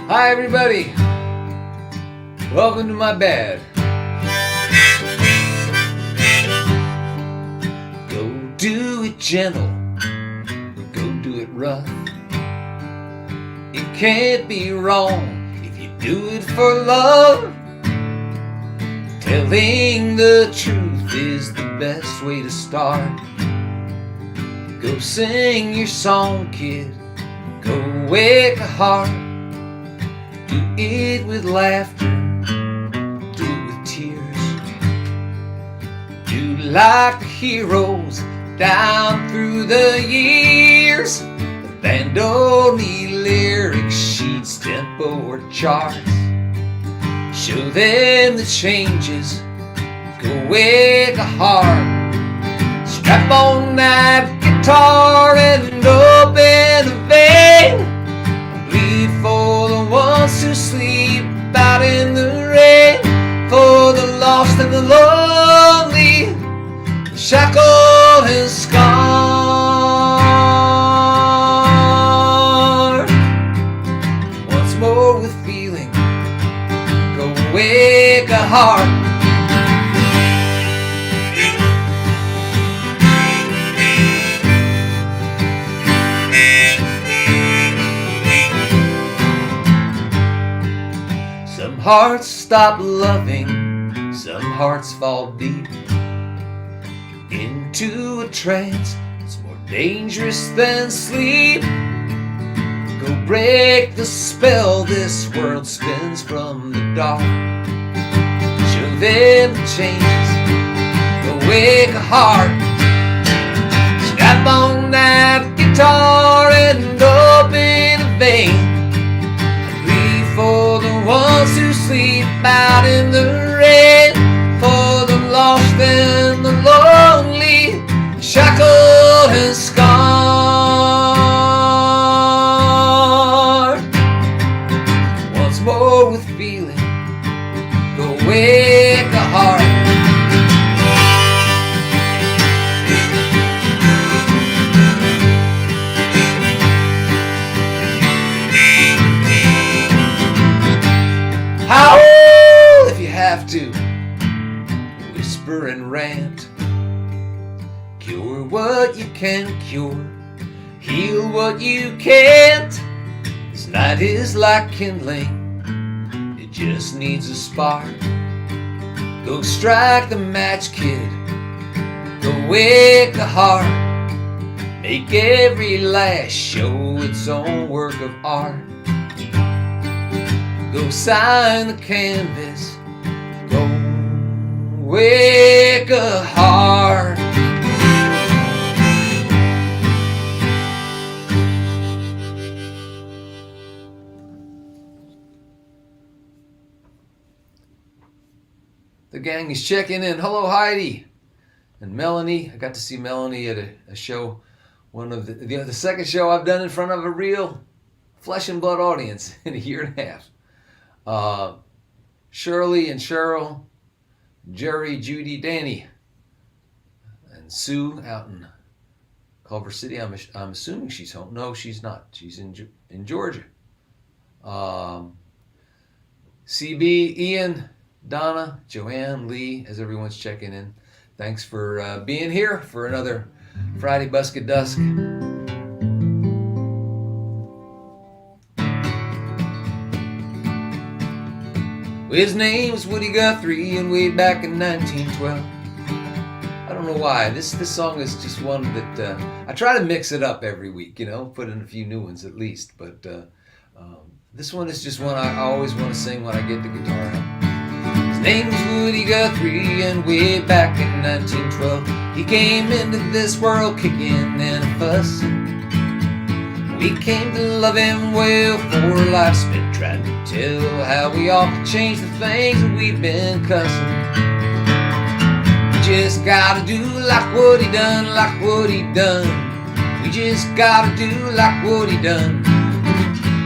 Hi everybody, welcome to my bed. Go do it gentle, go do it rough. It can't be wrong if you do it for love. Telling the truth is the best way to start. Go sing your song, kid, go wake a heart. Do it with laughter, do it with tears. Do like the heroes down through the years. The band don't need lyrics, sheets, tempo, or charts. Show them the changes, go wake a heart. Strap on that guitar and open a vein. Bleed for the ones who sleep out in the rain. For the lost and the lonely, shackled and scarred. Once more with feeling, go wake a heart. Some hearts stop loving, some hearts fall deep into a trance. It's more dangerous than sleep. Go break the spell this world spins from the dark. Show them the changes, go wake a heart. Strap on that guitar and open a vein. For the ones who sleep out in the rain. For the lost and the lonely, shackled and scarred. Once more with feeling, go wake a heart. Howl if you have to, whisper and rant. Cure what you can cure, heal what you can't. This night is like kindling, it just needs a spark. Go strike the match, kid, go wake a heart. Make every lash show its own work of art. Go sign the canvas, go wake a heart. The gang is checking in. Hello, Heidi and Melanie. I got to see Melanie at a show, one of the second show I've done in front of a real flesh and blood audience in a year and a half. Shirley and Cheryl, Jerry, Judy, Danny, and Sue out in Culver City. I'm assuming she's home. No, she's not. She's in Georgia. CB, Ian, Donna, Joanne, Lee, as everyone's checking in. Thanks for being here for another Friday Busk at Dusk. His name was Woody Guthrie, and way back in 1912. I don't know why. This song is just one that I try to mix it up every week, put in a few new ones at least. But this one is just one I always want to sing when I get the guitar out. His name was Woody Guthrie, and way back in 1912, he came into this world kicking and fussing. We came to love him well, for life's been trying to tell how we all could change the things that we've been cussing. We just gotta do like what he done, like what he done. We just gotta do like what he done.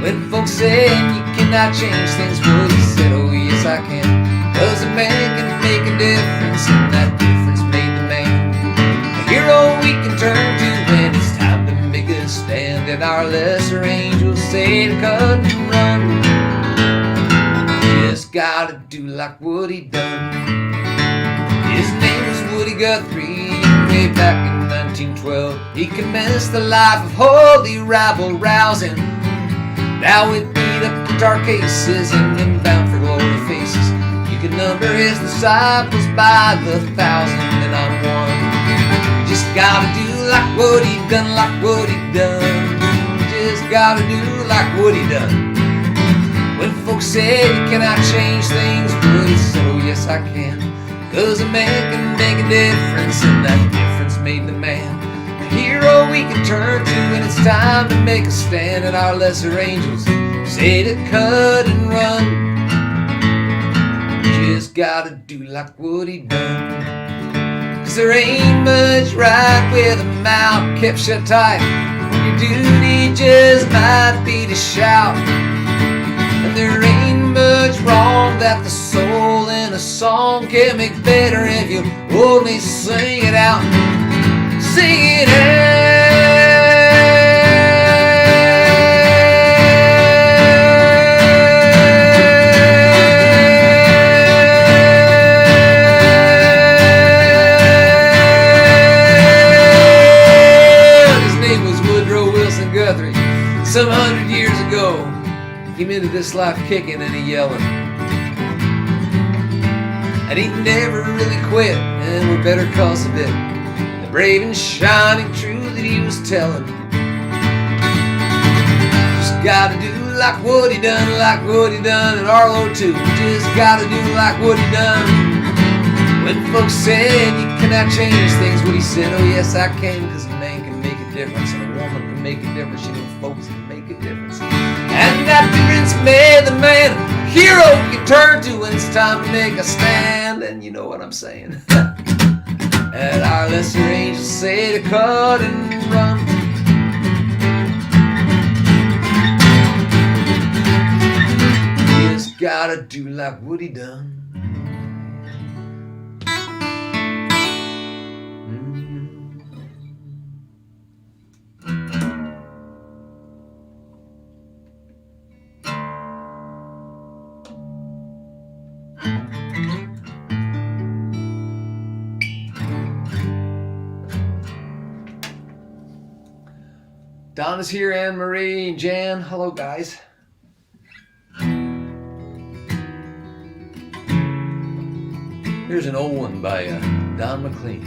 When folks say you cannot change things, Woody said, oh yes I can. 'Cause a man can make a difference, and that difference made the man. A hero we can turn to when it's time to make a stand, and our lesser angels say to cut and run. just gotta do like Woody done. His name was Woody Guthrie, way back in 1912. He commenced the life of holy rabble rousing. Now we beat up guitar cases and them bound for glory faces. You can number his disciples by the thousand, and I'm one. You just gotta do like Woody done, like Woody done. You just gotta do like Woody done. When folks say, can I change things? Woody said, oh yes I can. 'Cause a man can make a difference, and that difference made the man. A hero we can turn to when it's time to make a stand. And our lesser angels say to cut and run. You just gotta do like Woody done. 'Cause there ain't much right with a mouth kept shut tight. Your duty just might be to shout. And there ain't much wrong that the soul in a song can make better if you only sing it out. Sing it out. His name was Woodrow Wilson Guthrie. Some 100 years ago, came into this life kicking and yelling. And he never really quit, and we're better cause of it. The brave and shining truth that he was telling. Just gotta do like Woody done, like Woody done, and Arlo too. Just gotta do like Woody done. When folks said you cannot change things, Woody said, oh yes I can, 'cause a man can make a difference, and a woman can make a difference. You know, folks can make a difference. And that difference made the man a hero you turn to when it's time to make a stand. And you know what I'm saying. And our lesser angels say to cut and run. You just gotta do like Woody done. Donna's here, Anne Marie, and Jan. Hello, guys. Here's an old one by Don McLean.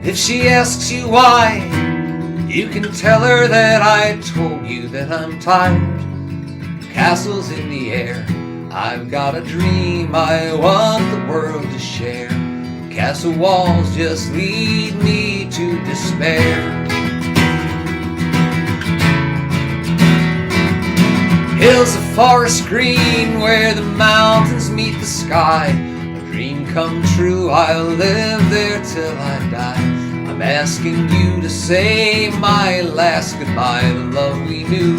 If she asks you why, you can tell her that I told you that I'm tired. Castles in the air, I've got a dream I want the world to share. Castle walls just lead me to despair. Hills of forest green where the mountains meet the sky. A dream come true, I'll live there till I die. I'm asking you to say my last goodbye. The love we knew,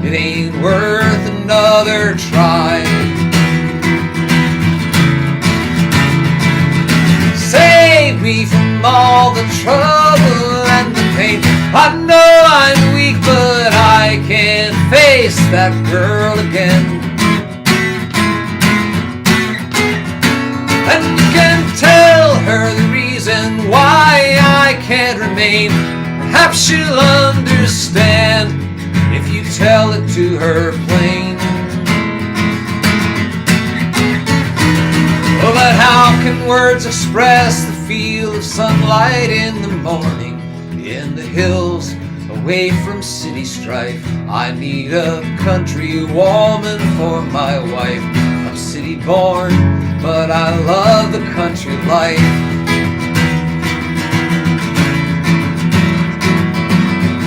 it ain't worth another try. Save me from all the trouble and the pain. I know I'm weak, but I can't face that girl again. And you can tell her the reason why I can't remain. Perhaps she'll understand if you tell it to her plain. Oh, but how can words express the feel of sunlight in the morning? In the hills, away from city strife, I need a country woman for my wife. I'm city born, but I love the country life.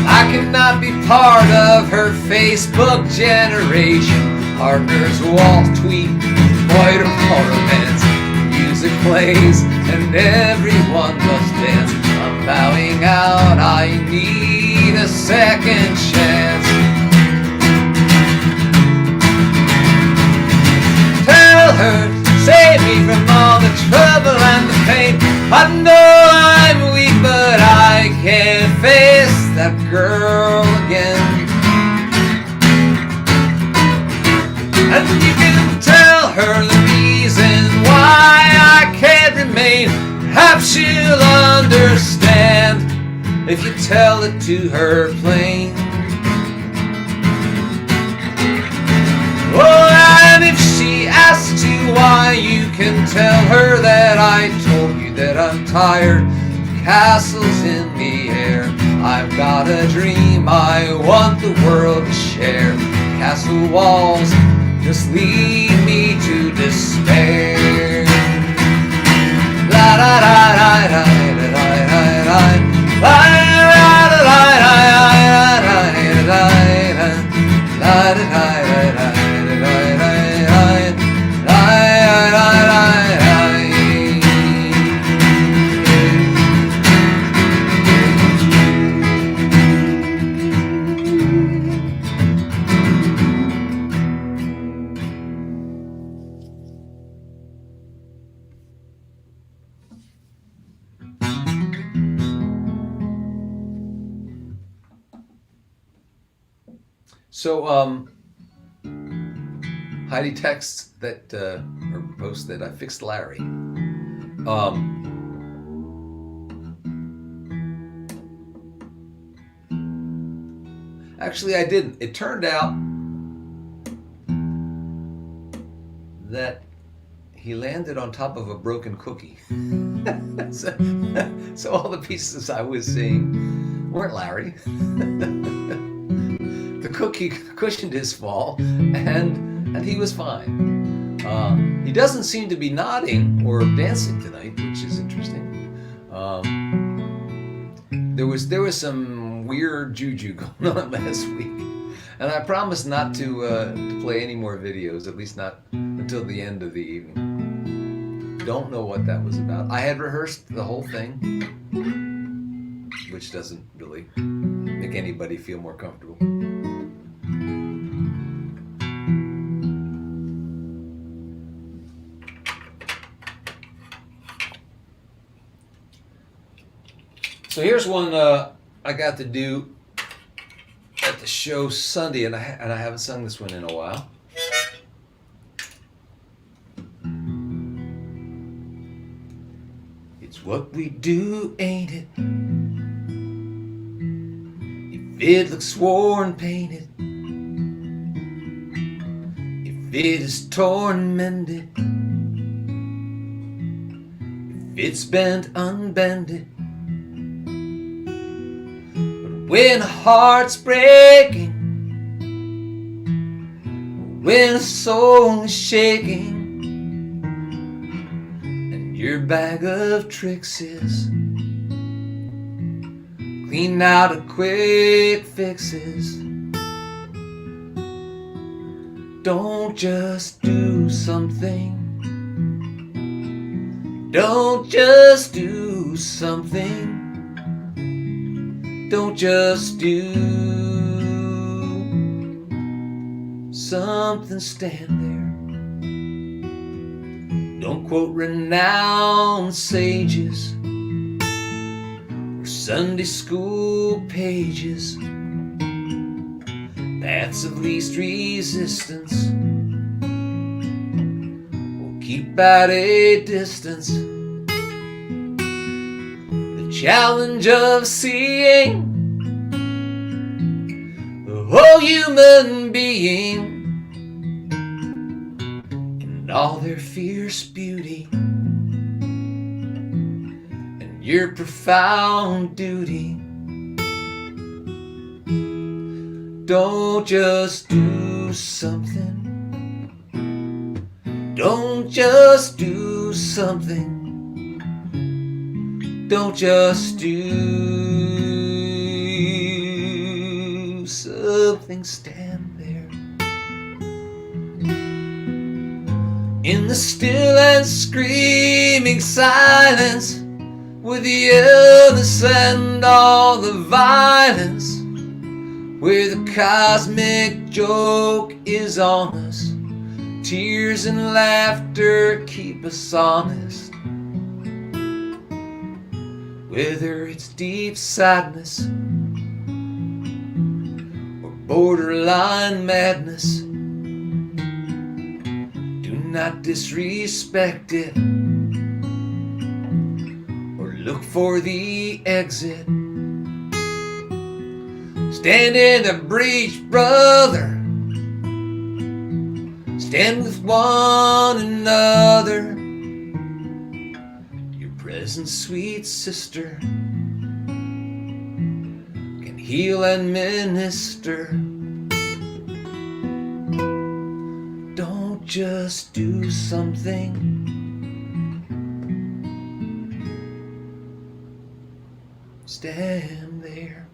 I cannot be part of her Facebook generation. Partners who all tweet, quite a romance. Music plays and everyone must dance. I'm bowing out, I need a second chance. Tell her save me from all the trouble and the pain. I know I'm weak, but I can't face that girl again. And you can tell her the reason why I can't remain. Perhaps she'll understand if you tell it to her plain. Oh, and if she asks you why, you can tell her that I told you that I'm tired. Castles in the air, I've got a dream I want the world to share. Castle walls just lead me to despair. La da da da da da da da da So, Heidi texts that, or posts that I fixed Larry. Actually, I didn't. It turned out that he landed on top of a broken cookie. So all the pieces I was seeing weren't Larry. The cookie cushioned his fall, and he was fine. He doesn't seem to be nodding or dancing tonight, which is interesting. There was some weird juju going on last week, and I promised not to play any more videos, at least not until the end of the evening. Don't know what that was about. I had rehearsed the whole thing, which doesn't really make anybody feel more comfortable. So here's one I got to do at the show Sunday, and I haven't sung this one in a while. It's what we do, ain't it? If it looks worn, painted. If it is torn, mended. If it's bent, unbended. When a heart's breaking, when a soul is shaking, and your bag of tricks is clean out of quick fixes, don't just do something. Don't just do something. Don't just do something, stand there. Don't quote renowned sages or Sunday school pages. Paths of least resistance will keep at a distance. Challenge of seeing the whole human being in all their fierce beauty, and your profound duty. Don't just do something. Don't just do something. Don't just do something, stand there. In the still and screaming silence, with the illness and all the violence, where the cosmic joke is on us, tears and laughter keep us honest. Whether it's deep sadness or borderline madness, do not disrespect it or look for the exit. Stand in the breach, brother. Stand with one another. Your presence, sweet sister, can heal and minister. Don't just do something. Stand there.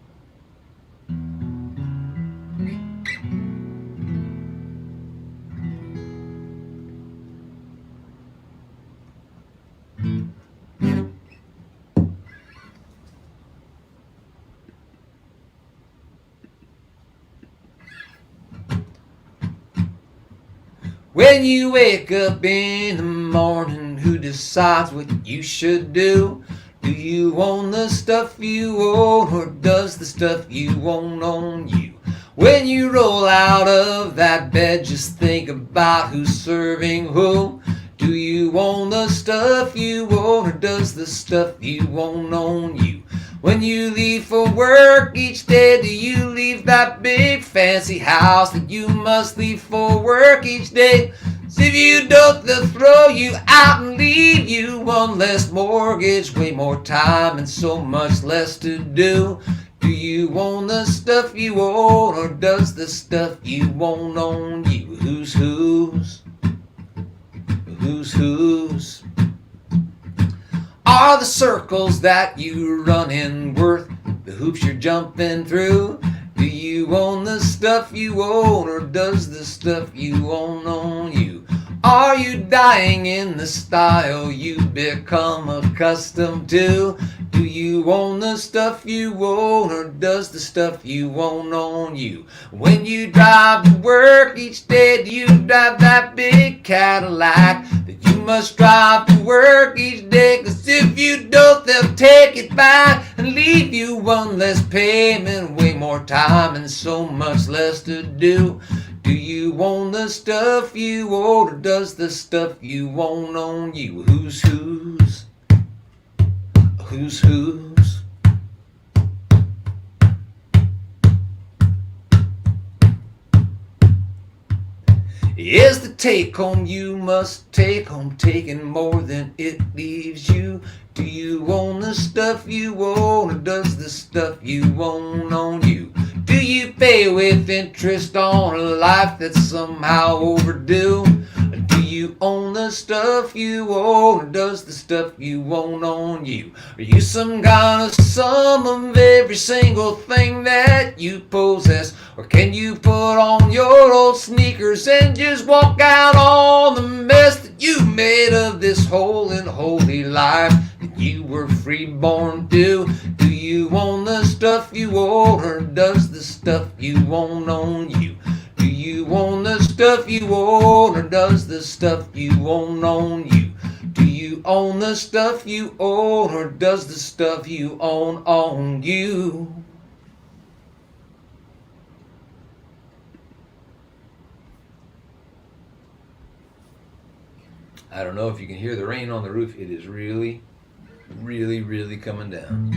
When you wake up in the morning, who decides what you should do? Do you own the stuff you own, or does the stuff you own own you? When you roll out of that bed, just think about who's serving who. Do you own the stuff you own, or does the stuff you own you? When you leave for work each day, do you leave that big fancy house that you must leave for work each day? So if you don't, they'll throw you out and leave you one less mortgage, way more time and so much less to do. Do you own the stuff you own, or does the stuff you own you? Who's whose? Who's whose? Are the circles that you run in worth the hoops you're jumping through? Do you own the stuff you own, or does the stuff you own you? Are you dying in the style you become accustomed to? Do you own the stuff you own, or does the stuff you own you? When you drive to work each day, do you drive that big Cadillac that you must drive to work each day? 'Cause if you don't, they'll take it back and leave you one less payment, way more time and so much less to do. Do you own the stuff you own, or does the stuff you own you? Who's whose? Who's whose? Is the take home you must take home taking more than it leaves you? Do you own the stuff you own, or does the stuff you own you? Do you pay with interest on a life that's somehow overdue? Do you own the stuff you own, or does the stuff you own you? Are you some kind of sum of every single thing that you possess? Or can you put on your old sneakers and just walk out on the mess that you made of this whole and holy life that you were free-born to? Do you own the stuff you own, or does the stuff you own you? Do you own the stuff you own, or does the stuff you own you? Do you own the stuff you own, or does the stuff you own you? I don't know if you can hear the rain on the roof. It is really, really, really coming down.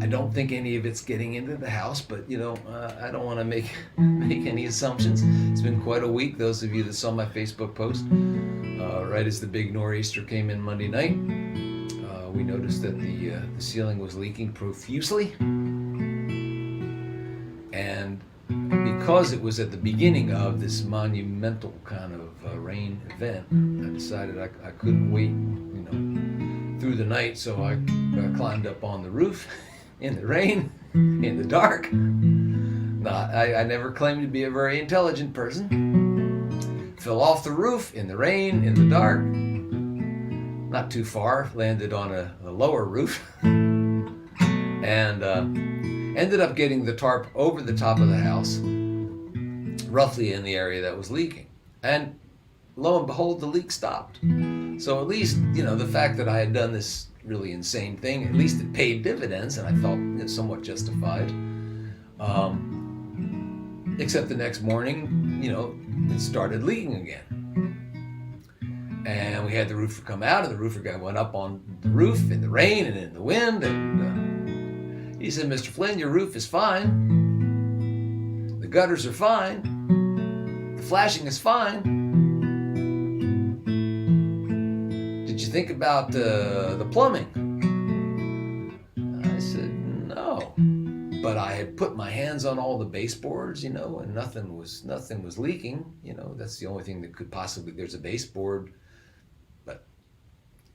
I don't think any of it's getting into the house, but I don't want to make any assumptions. It's been quite a week. Those of you that saw my Facebook post, right as the big nor'easter came in Monday night, we noticed that the ceiling was leaking profusely, and because it was at the beginning of this monumental kind of rain event, I decided I couldn't wait, through the night, so I climbed up on the roof in the rain, in the dark. I never claimed to be a very intelligent person. Fell off the roof in the rain, in the dark. Not too far, landed on a lower roof, and ended up getting the tarp over the top of the house, roughly in the area that was leaking. And lo and behold, the leak stopped. So at least, the fact that I had done this really insane thing, at least it paid dividends, and I felt somewhat justified. Except the next morning, it started leaking again. And we had the roofer come out, and the roofer guy went up on the roof in the rain and in the wind, and he said, "Mr. Flynn, your roof is fine. The gutters are fine. The flashing is fine. Did you think about the plumbing?" I said, "No." But I had put my hands on all the baseboards, and nothing was leaking. That's the only thing that could possibly, there's a baseboard. But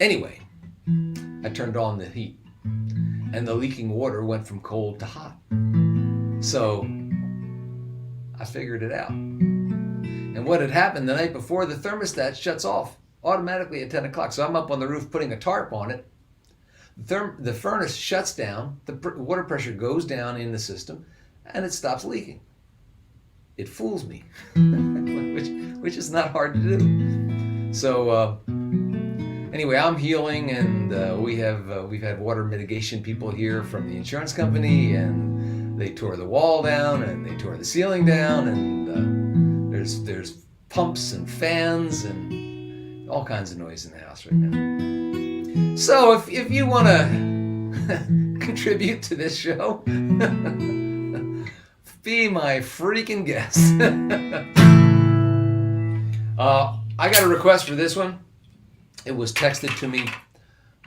anyway, I turned on the heat, and the leaking water went from cold to hot. So I figured it out. And what had happened the night before, the thermostat shuts off automatically at 10 o'clock. So I'm up on the roof putting a tarp on it. The furnace shuts down, the water pressure goes down in the system, and it stops leaking. It fools me, which is not hard to do. So anyway, I'm healing, and we've had water mitigation people here from the insurance company, and they tore the wall down, and they tore the ceiling down, and there's pumps and fans and all kinds of noise in the house right now. So if you want to contribute to this show, be my freaking guest. I got a request for this one. It was texted to me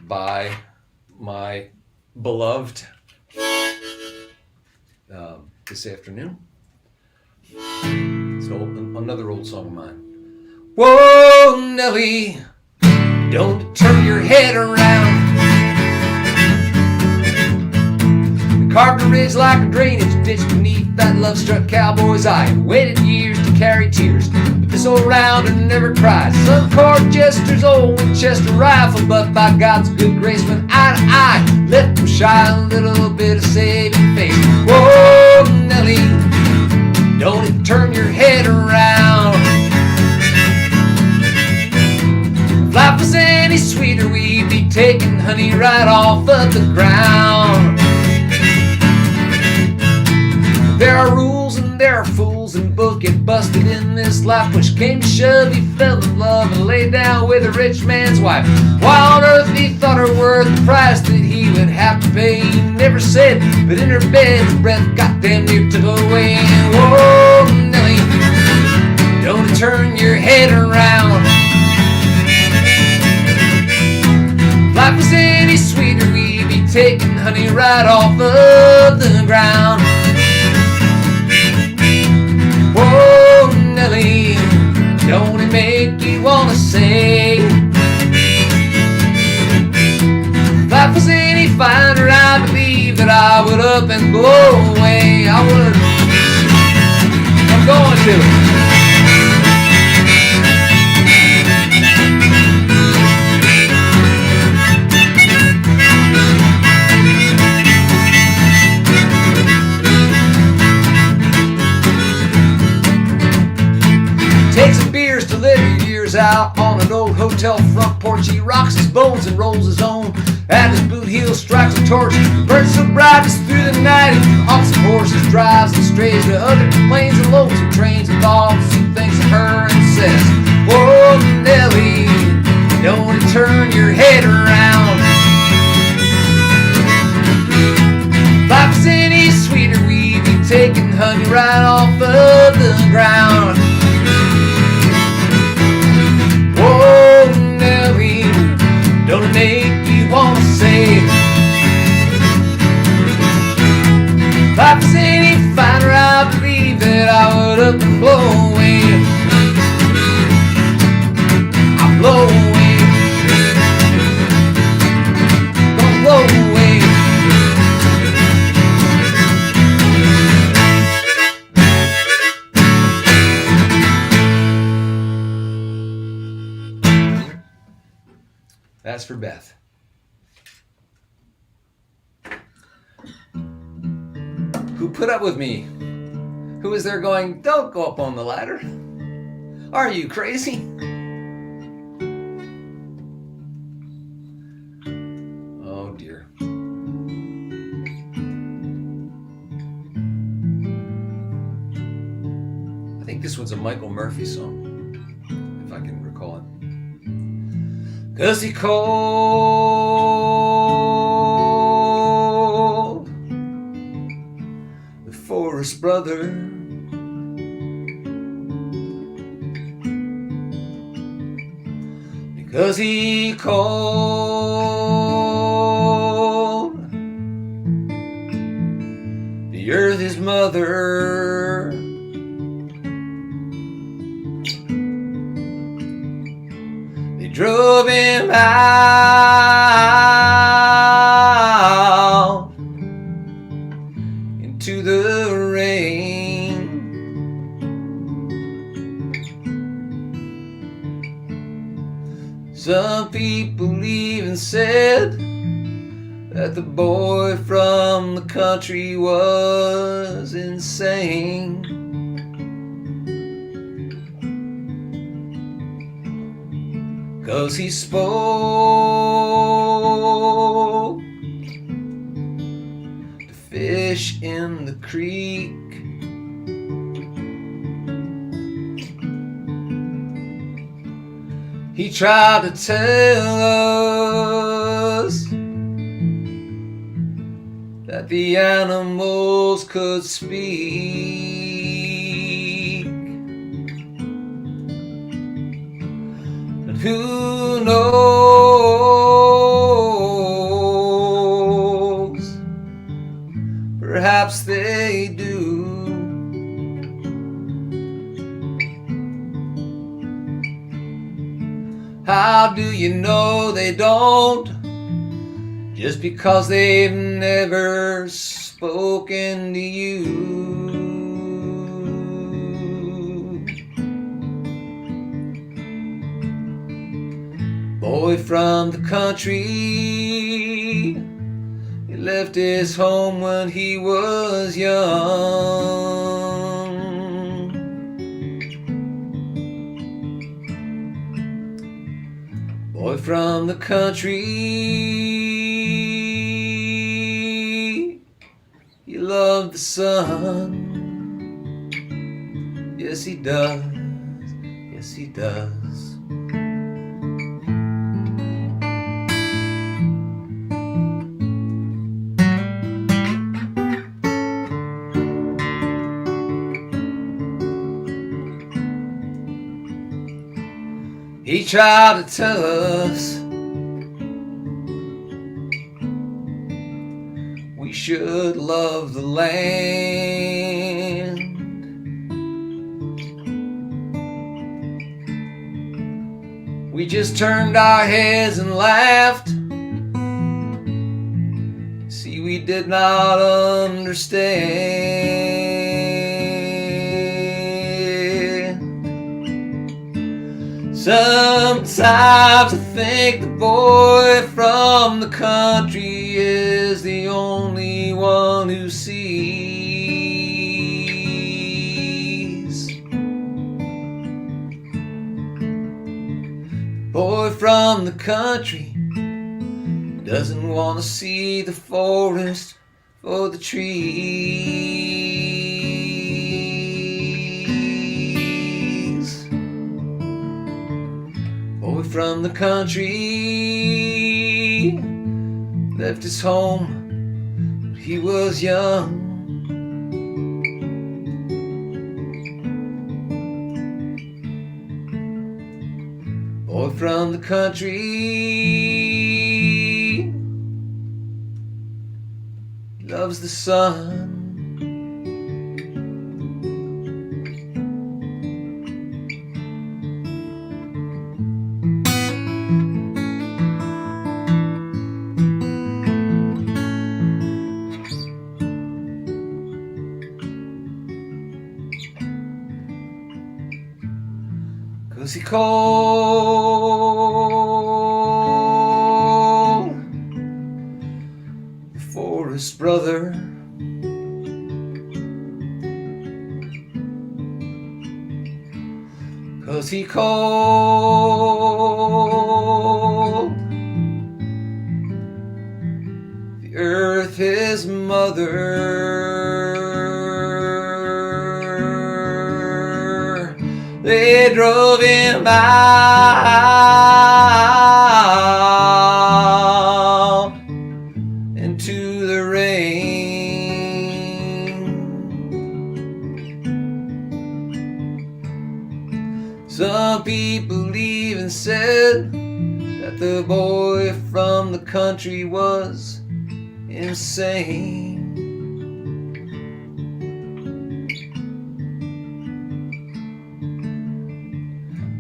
by my beloved this afternoon. It's another old song of mine. Whoa, Nelly, don't turn your head around. The carved a ridge like a drainage ditch beneath that love-struck cowboy's eye. Waited years to carry tears, but this old rounder never cried. Some court jester's old Winchester rifle, but by God's good grace, when eye to eye, let them shine a little bit of saving faith. Whoa, Nelly, don't turn your head around. If life was any sweeter, we'd be taking honey right off of the ground. There are rules and there are fools, and both get busted in this life. Push came to shove, he fell in love and laid down with a rich man's wife. Why on earth he thought her worth the price that he would have to pay, he never said, but in her bed his breath got damn near took away. And whoa, Nelly, don't turn your head around. If life was any sweeter, we'd be taking honey right off of the ground. Whoa, Nelly, don't it make you wanna say, if life was any finer, I believe that I would up and blow away. I would. I'm going to. Takes some beers to live your years out on an old hotel front porch. He rocks his bones and rolls his own. At his boot heel strikes a torch. Burns so bright it's through the night. He hawks some horses, drives and strays to other planes and lonesome trains and thoughts. He thinks of her and says, whoa, Nelly, don't turn your head around. If life was any sweeter, we'd be taking honey right off of the ground. Whoa, Nelly, don't it make you wanna say, if life was any finer, I believe that I would up and blow away. I'll blow away. Gonna blow away. That's for Beth. Who put up with me who is there going, don't go up on the ladder. Are you crazy? Oh dear. I think this one's a Michael Murphy song, if I can recall it. 'Cause he called the forest brother, because he called the earth his mother. They drove him out into the rain. Some people even said that the boy from the country was insane. 'Cause he spoke to fish in the creek. He tried to tell us that the animals could speak. And who knows? Perhaps they do. How do you know they don't? Just because they've never spoken to you. Boy from the country, he left his home when he was young. Boy from the country, he loved the sun. Yes, he does. Yes, he does. He tried to tell us we should love the land. We just turned our heads and laughed. See, we did not understand. Sometimes I think the boy from the country is the only one who sees. Boy from the country doesn't want to see the forest for the trees. Boy from the country left his home when he was young. Boy from the country loves the sun. Cause he called the forest brother, 'cause he called the earth his mother. They drove him out into the rain. Some people even said that the boy from the country was insane.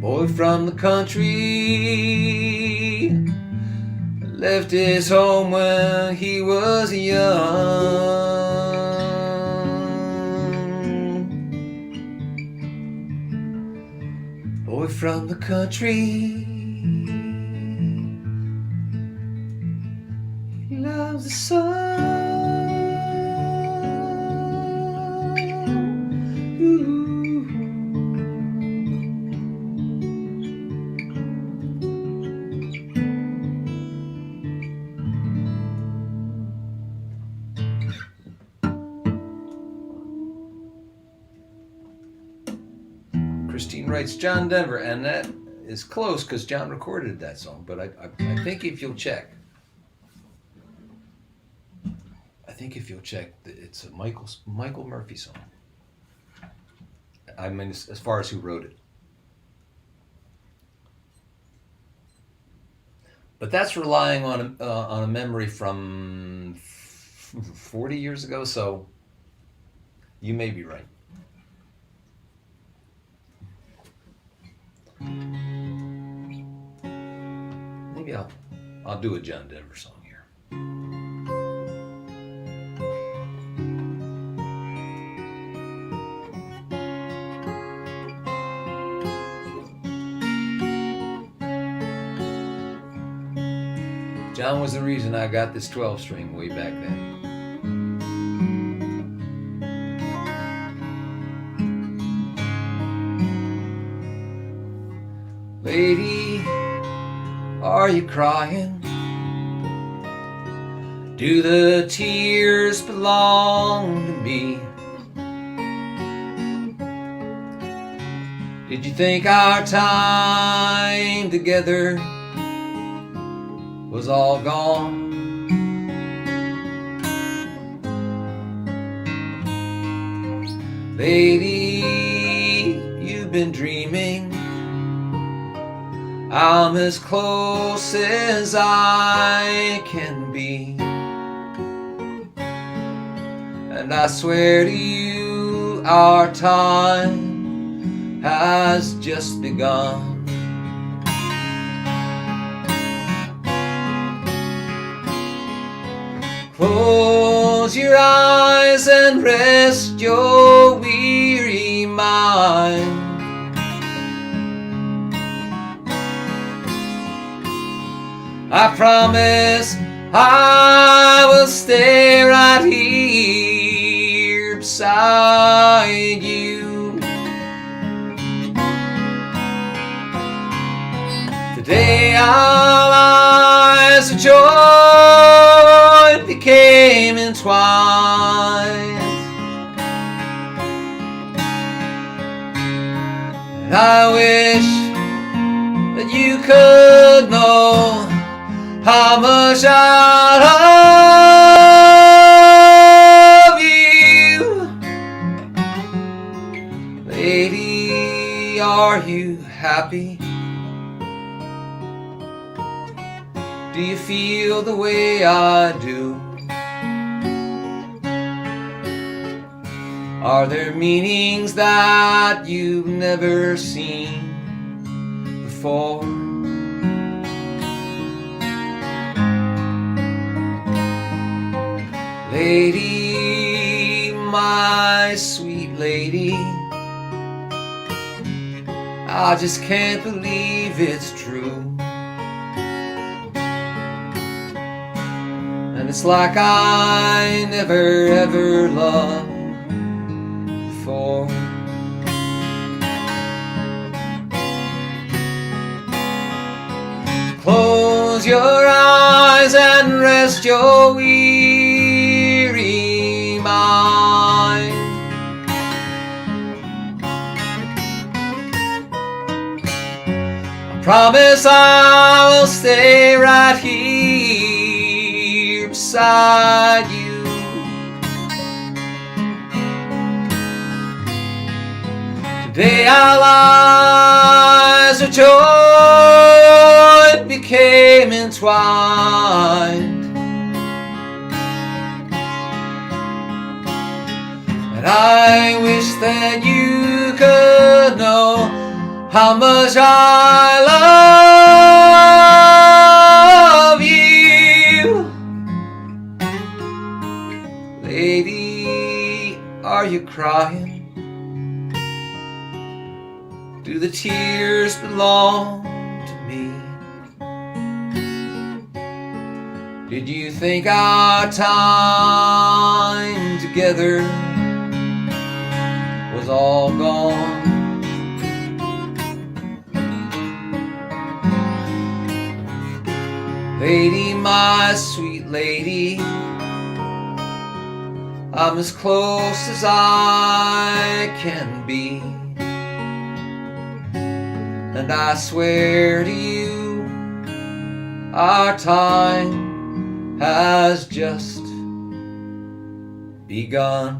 Boy from the country left his home when he was young. Boy from the country, he loves the sun. Ooh. Christine writes John Denver, and that is close because John recorded that song, but I think if you'll check, it's a Michael Murphy song. I mean, as far as who wrote it. But that's relying on a memory from 40 years ago, so you may be right. Maybe I'll do a John Denver song here. John was the reason I got this 12-string way back then. Lady, are you crying? Do the tears belong to me? Did you think our time together was all gone? Lady, you've been dreaming. I'm as close as I can be, and I swear to you, our time has just begun. Close your eyes and rest your weary mind. I promise I will stay right here beside you. Today our lives of joy became entwined, and I wish that you could know how much I love you. Lady, are you happy? Do you feel the way I do? Are there meanings that you've never seen before? Lady, my sweet lady, I just can't believe it's true. And it's like I never ever loved before. your eyes and rest your weary mind. I promise I will stay right here beside you. Today our lives are joined, became entwined, and I wish that you could know how much I love you. Lady, are you crying? Do the tears belong to me? Did you think our time together was all gone? Lady, my sweet lady, I'm as close as I can be. And I swear to you, our time has just begun.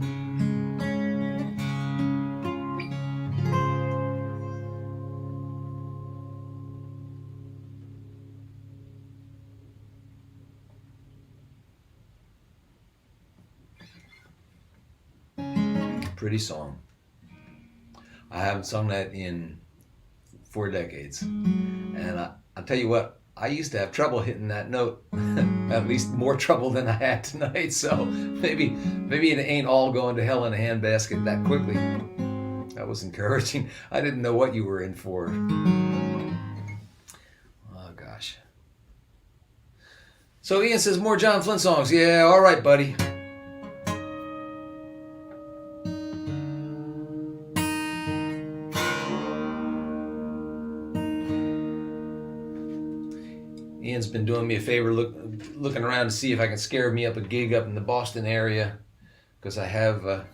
Pretty song. I haven't sung that in 4 decades, and I'll tell you what, I used to have trouble hitting that note, at least more trouble than I had tonight, so maybe it ain't all going to hell in a handbasket that quickly. That was encouraging. I didn't know what you were in for. Oh gosh. So Ian says, more John Flynn songs. Yeah, all right, buddy. Ian's been doing me a favor, looking around to see if I can scare me up a gig up in the Boston area, because I have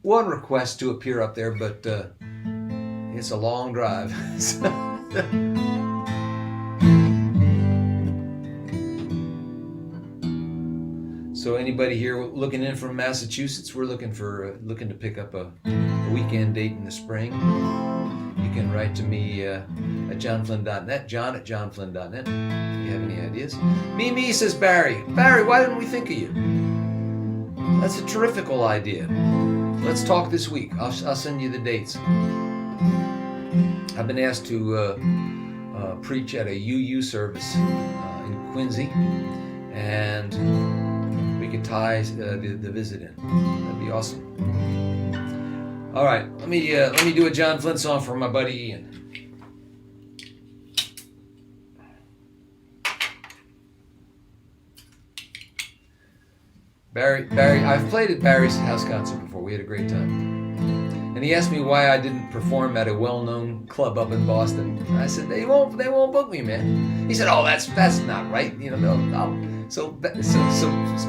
one request to appear up there, but it's a long drive. So anybody here looking in from Massachusetts, we're looking to pick up a weekend date in the spring. You can write to me at johnflynn.net, john@johnflynn.net, if you have any ideas. Mimi says, Barry, why didn't we think of you? That's a terrific idea. Let's talk this week. I'll send you the dates. I've been asked to preach at a UU service in Quincy, and we could tie the visit in. That'd be awesome. All right, let me do a John Flynn song for my buddy Ian. Barry, I've played at Barry's house concert before. We had a great time. And he asked me why I didn't perform at a well-known club up in Boston. And I said, they won't book me, man. He said, oh, that's not right. You know, so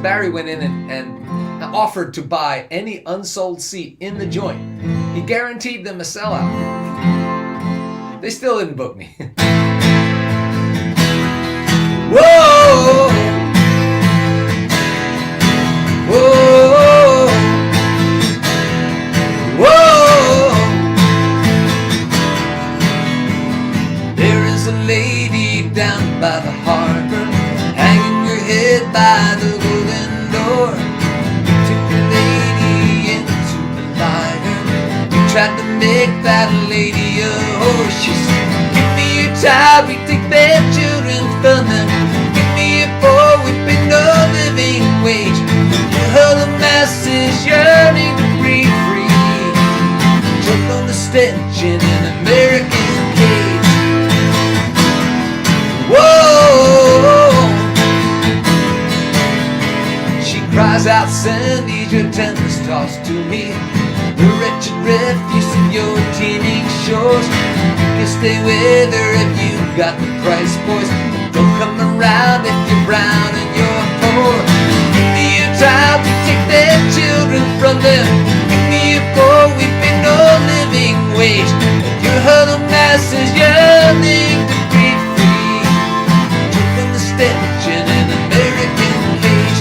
Barry went in and offered to buy any unsold seat in the joint. He guaranteed them a sellout. They still didn't book me. Whoa! Whoa! Whoa! There is a lady down by the harbor, hanging her head by the golden door. Took the lady into the lighter. You tried to make that lady a horse. She said, give me your child, we take their children from them. Give me a boy, we pay no living wage. The masses yearning to breathe free, choke on the stench in an American cage. Whoa! She cries out, send these your tenders tossed to me, the wretched refuse of your teeming shores. You can stay with her if you got the price, boys. Don't come around if you're brown and you're poor. Give me a child, we take their children from them. Give me a poor, we pay no living wage. And your huddled masses yearning to breathe free. Took from the stench in an American cage.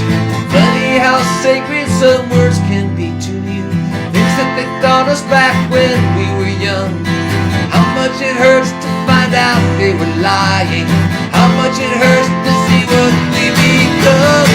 Funny how sacred some words can be to you. Things that they taught us back when we were young. How much it hurts to find out they were lying. How much it hurts to see what we become.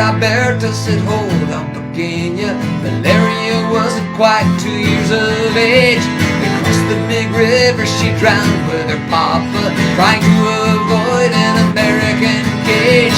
Alberto said, hold on, Pequeña. Malaria wasn't quite 2 years of age. Across the big river she drowned with her papa, trying to avoid an American cage.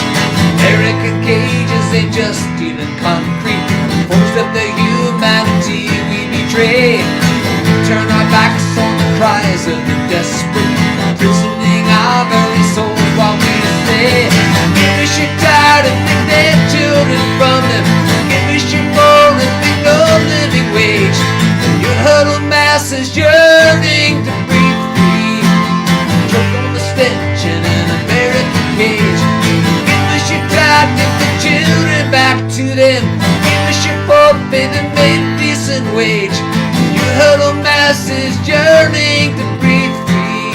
American cages, they just deal in concrete, forced of the humanity we betrayed. We turn our backs on the cries of the desperate, imprisoning our very souls while we stay. Give us your tired and take their children from them. Give us your poor and pay no living wage. Your huddled masses yearning to breathe free. Choke on the stench in an American cage. Give us your tired, take the children back to them. Give us your poor, pay them a decent wage. Your huddled masses yearning to breathe free.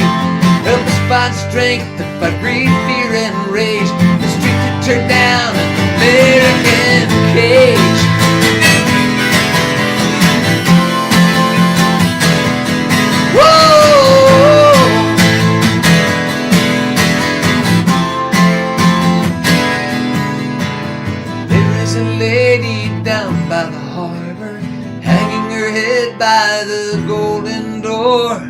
Help us find strength to fight greed, fear, and rage. The street to turn down an American cage. Whoa! There is a lady down by the harbor, hanging her head by the golden door.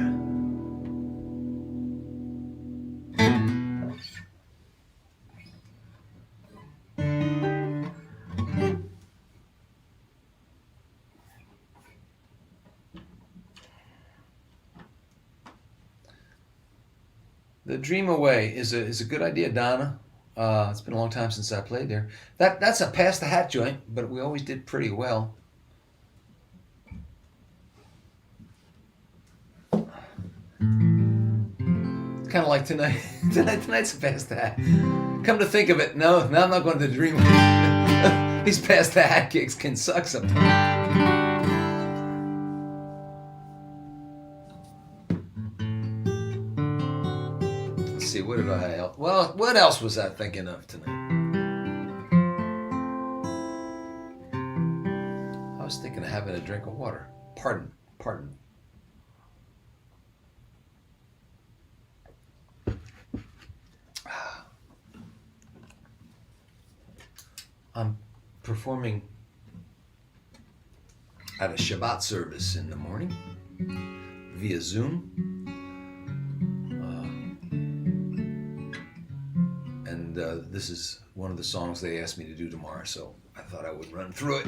The Dream Away is a good idea, Donna. It's been a long time since I played there. That's a pass the hat joint, but we always did pretty well. Kind of like tonight. Tonight's a pass the hat. Come to think of it, no, I'm not going to the Dream Away. These pass the hat gigs can suck sometimes. See, what did I help? Well, what else was I thinking of tonight? I was thinking of having a drink of water. Pardon. I'm performing at a Shabbat service in the morning via Zoom. This is one of the songs they asked me to do tomorrow, so I thought I would run through it.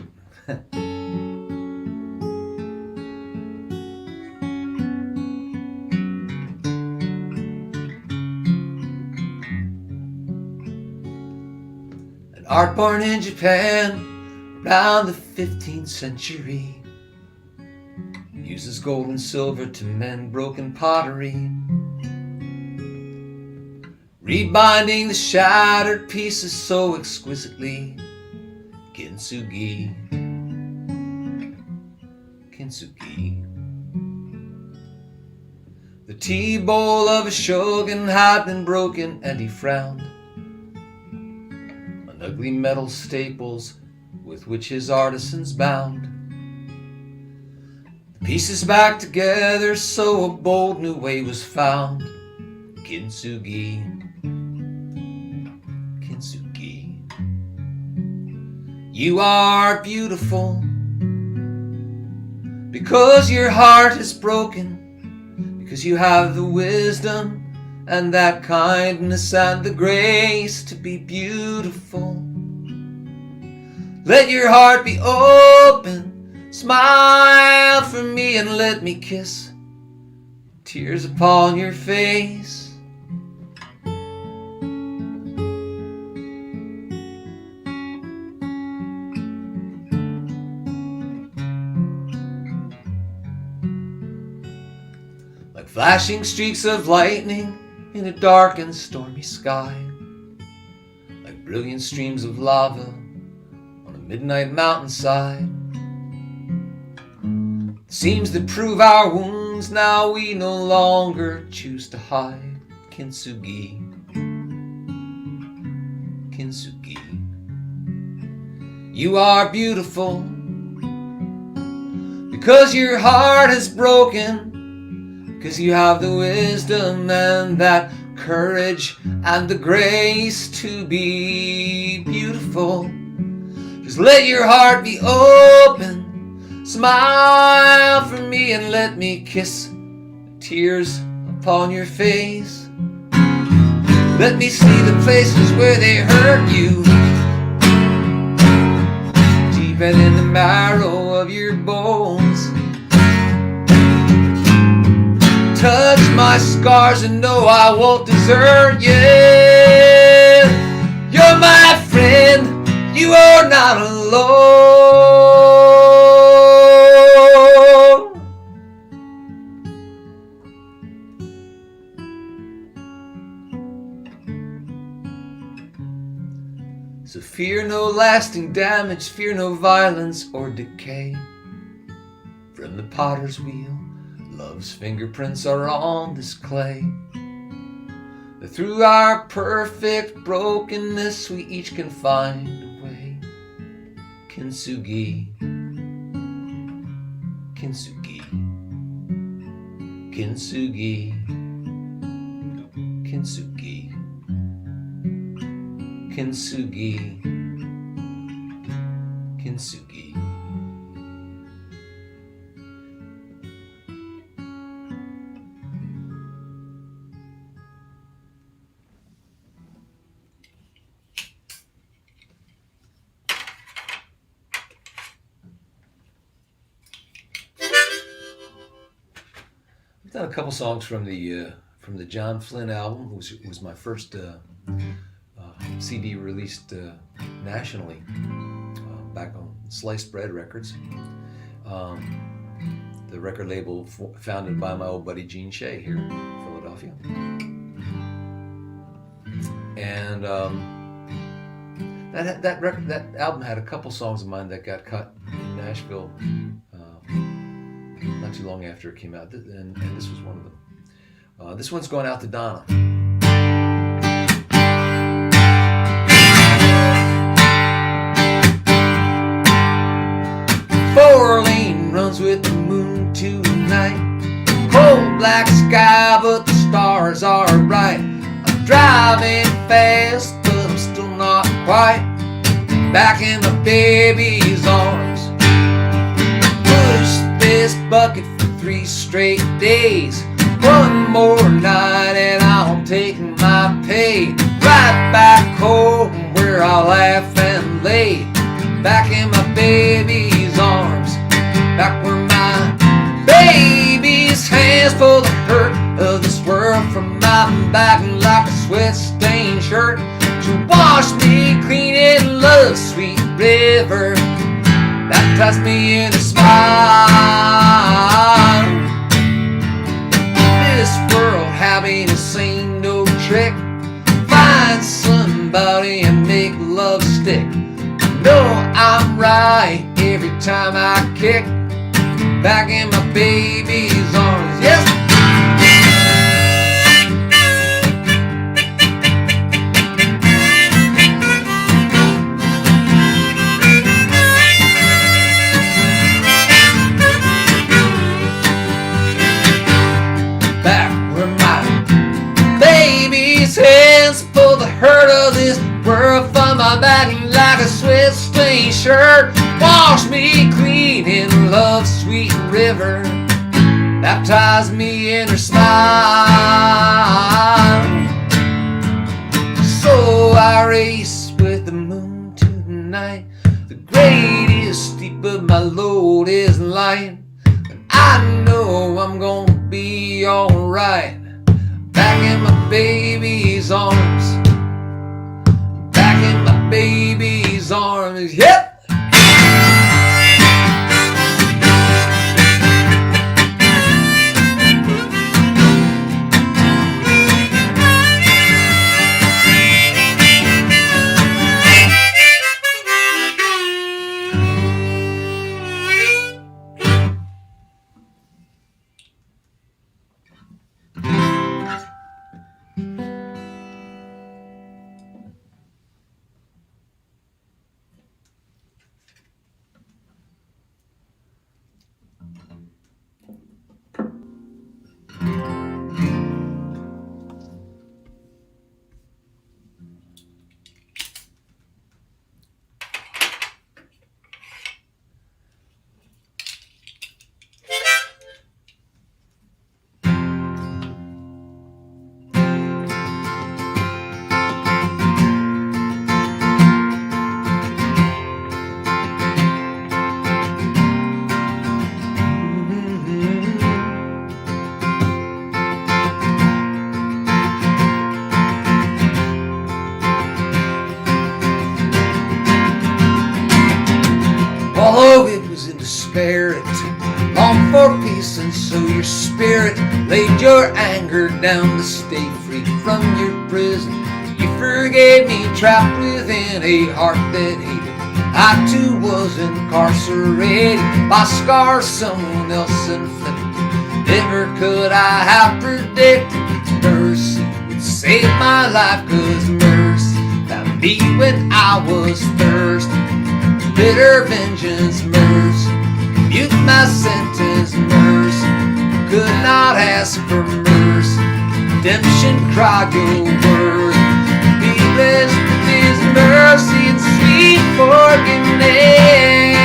An art born in Japan around the 15th century uses gold and silver to mend broken pottery, rebinding the shattered pieces so exquisitely. Kinsugi. The tea bowl of a shogun had been broken, and he frowned on ugly metal staples with which his artisans bound the pieces back together, so a bold new way was found. Kinsugi. You are beautiful because your heart is broken, because you have the wisdom and that kindness and the grace to be beautiful. Let your heart be open, smile for me and let me kiss tears upon your face. like flashing streaks of lightning in a dark and stormy sky, like brilliant streams of lava on a midnight mountainside. Seems to prove our wounds, now we no longer choose to hide. Kinsugi, Kinsugi, you are beautiful because your heart is broken, because you have the wisdom and that courage and the grace to be beautiful. Just let your heart be open. Smile for me and let me kiss the tears upon your face. Let me see the places where they hurt you, deep and in the marrow of your bones. Touch my scars and know I won't desert you. You're my friend, you are not alone. So fear no lasting damage, fear no violence or decay. From the potter's wheel, love's fingerprints are on this clay. That through our perfect brokenness we each can find a way. Kinsugi, Kinsugi, Kinsugi, Kinsugi, Kinsugi, Kinsugi. I've done a couple songs from the John Flynn album. It was my first CD released nationally back on Sliced Bread Records, the record label founded by my old buddy Gene Shea here in Philadelphia. And that album had a couple songs of mine that got cut in Nashville not too long after it came out, and this was one of them. This one's going out to Donna. Four-lane runs with the moon tonight. Cold black sky, but the stars are bright. I'm driving fast, but I'm still not quite back in my baby's arms. Push this bucket for 3 straight days. One more night and I'll take my pay. Right back home where I'll laugh and lay. Back in my baby's arms, back where my baby's hands pull the hurt of this world from my back like a sweat-stained shirt. She washed me clean in love's sweet river, baptized me in a smile. This world happiness ain't no trick. Find somebody and make love stick. No, I'm right every time I kick back in my baby's arms. Yes. Back where my baby's hands pull the hurt of this world from my back like a sweat-stained shirt. Wash me clean in love's sweet river, baptize me in her smile. So I race with the moon tonight. The greatest steep of my load is light, and I know I'm gonna be alright. Back in my baby's arms, back in my baby's arms. Yep. long for peace, and so your spirit laid your anger down to stay free from your prison. You forgave me, trapped within a heart that hated. I too was incarcerated by scars someone else inflicted. Never could I have predicted mercy would save my life, 'cause mercy found me when I was thirsty. Bitter vengeance, mercy, mute my sentence, mercy. Could not ask for mercy. Redemption cried your word. Be blessed with His mercy and sweet forgiveness.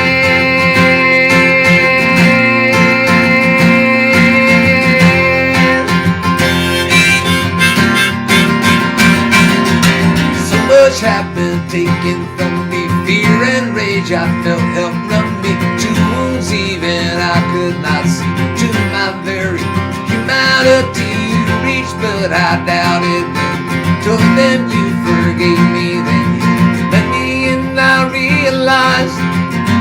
So much have been taken from me, fear and rage I felt help from me. 2 wounds even I could not see, to my very humanity reach, but I doubted when told them you forgave me. Then you let me in, I realized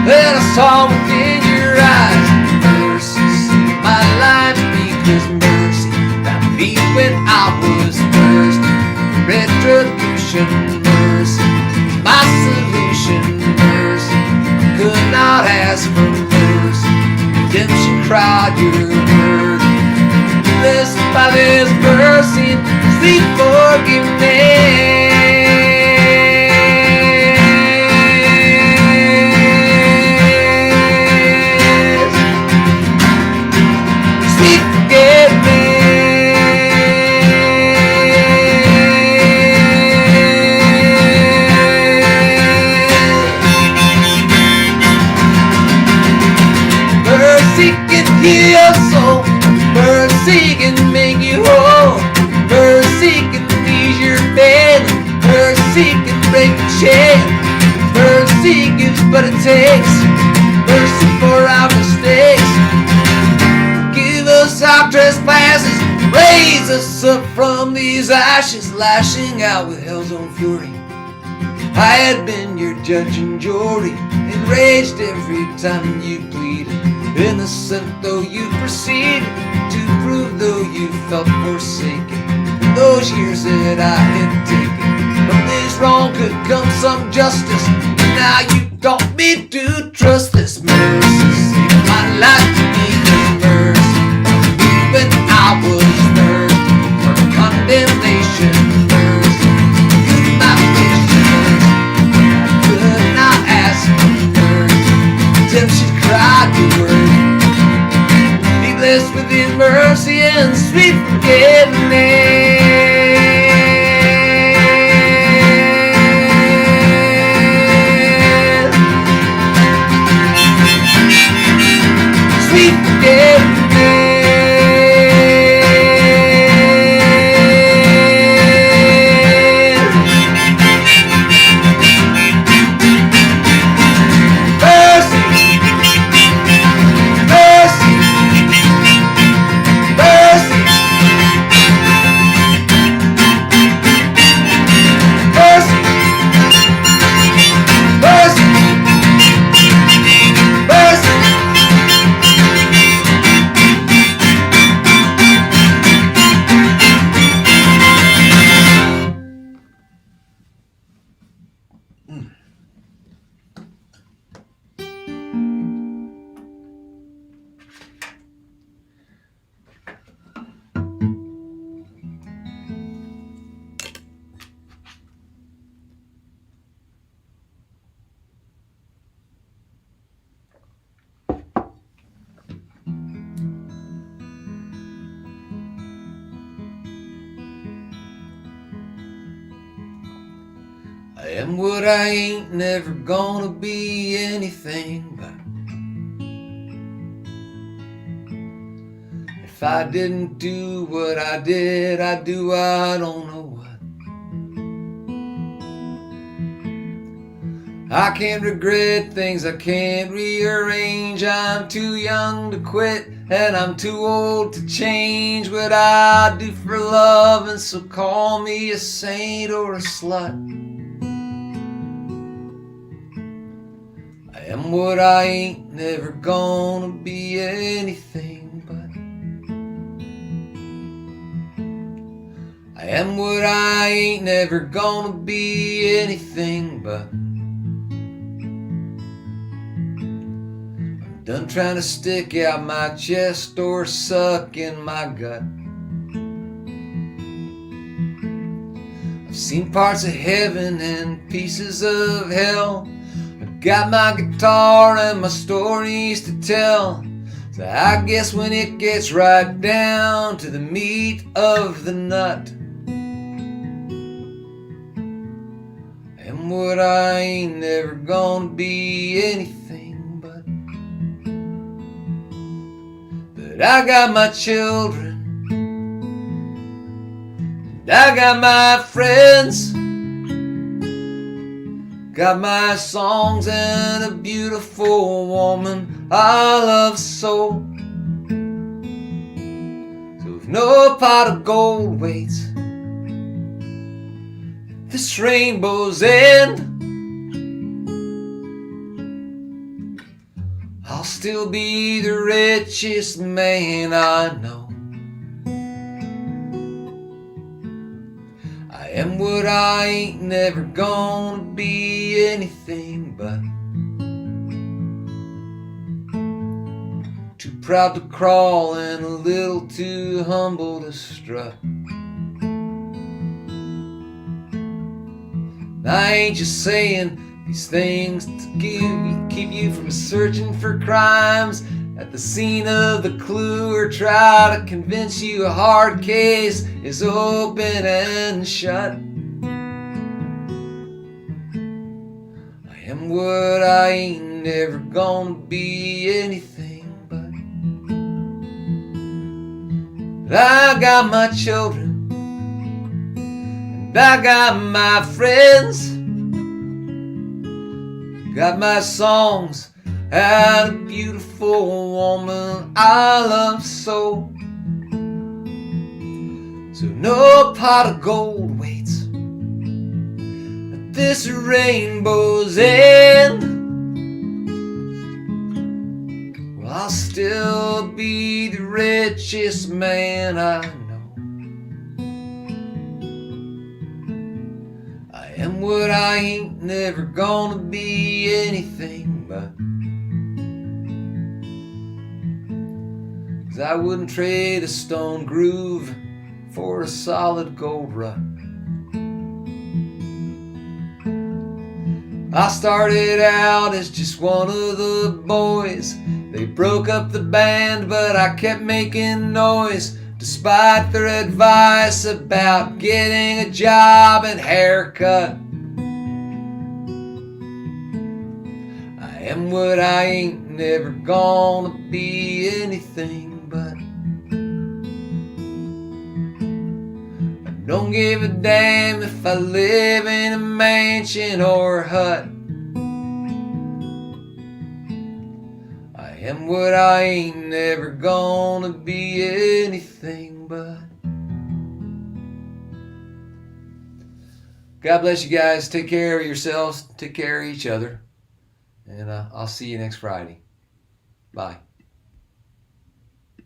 that I saw within your eyes. Mercy saved my life, because mercy found me when I was thirsty. Retribution, mercy, my solution, mercy. I could not ask for mercy. Redemption cried your word. Blessed by His mercy, sweet forgiveness. Sweet forgiveness. Mercy can heal your soul. Mercy can make you whole. Mercy can ease your pain. Mercy can break the chain. Mercy gives what it takes. Mercy for our mistakes. Forgive us our trespasses. Raise us up from these ashes, lashing out with hell's own fury. I had been your judge and jury, enraged every time you pleaded. Innocent though you proceeded to prove, though you felt forsaken. Those years that I had taken from this wrong could come some justice. But now you taught me to trust this. Mercy saved my life, because mercy when I was thirsty for condemnation. Mercy took my vision. I could not ask for mercy. Redemption cried your word. Blessed with His mercy and sweet forgiveness. Sweet forgiveness. I am what I ain't, never gonna be anything, but if I didn't do what I did, I'd do I don't know what. I can't regret things I can't rearrange. I'm too young to quit, and I'm too old to change what I do for love, and so call me a saint or a slut. I am what I ain't never gonna be anything but. I am what I ain't never gonna be anything but. I'm done trying to stick out my chest or suck in my gut. I've seen parts of heaven and pieces of hell. I've got my guitar and my stories to tell. So I guess when it gets right down to the meat of the nut, I am what I ain't never gonna be anything but. But I got my children, and I got my friends, got my songs and a beautiful woman I love so. So if no pot of gold waits at this rainbow's end, I'll still be the richest man I know. I am what I ain't never gonna be anything but. Too proud to crawl and a little too humble to strut. I ain't just saying these things to keep you from searching for crimes at the scene of the clue, or try to convince you a hard case is open and shut. I am what I ain't never gonna be anything but. But I got my children, and I got my friends, got my songs and a beautiful woman I love so. So no pot of gold waits at this rainbow's end. Well, I'll still be the richest man I know. I am what I ain't never gonna be anything but. 'Cause I wouldn't trade a stone groove for a solid gold rut. I started out as just one of the boys. They broke up the band, but I kept making noise, despite their advice about getting a job and haircut. I am what I ain't never gonna be anything but. I don't give a damn if I live in a mansion or a hut. I am what I ain't never gonna be anything but. God bless you guys. Take care of yourselves. Take care of each other. And I'll see you next Friday. Bye.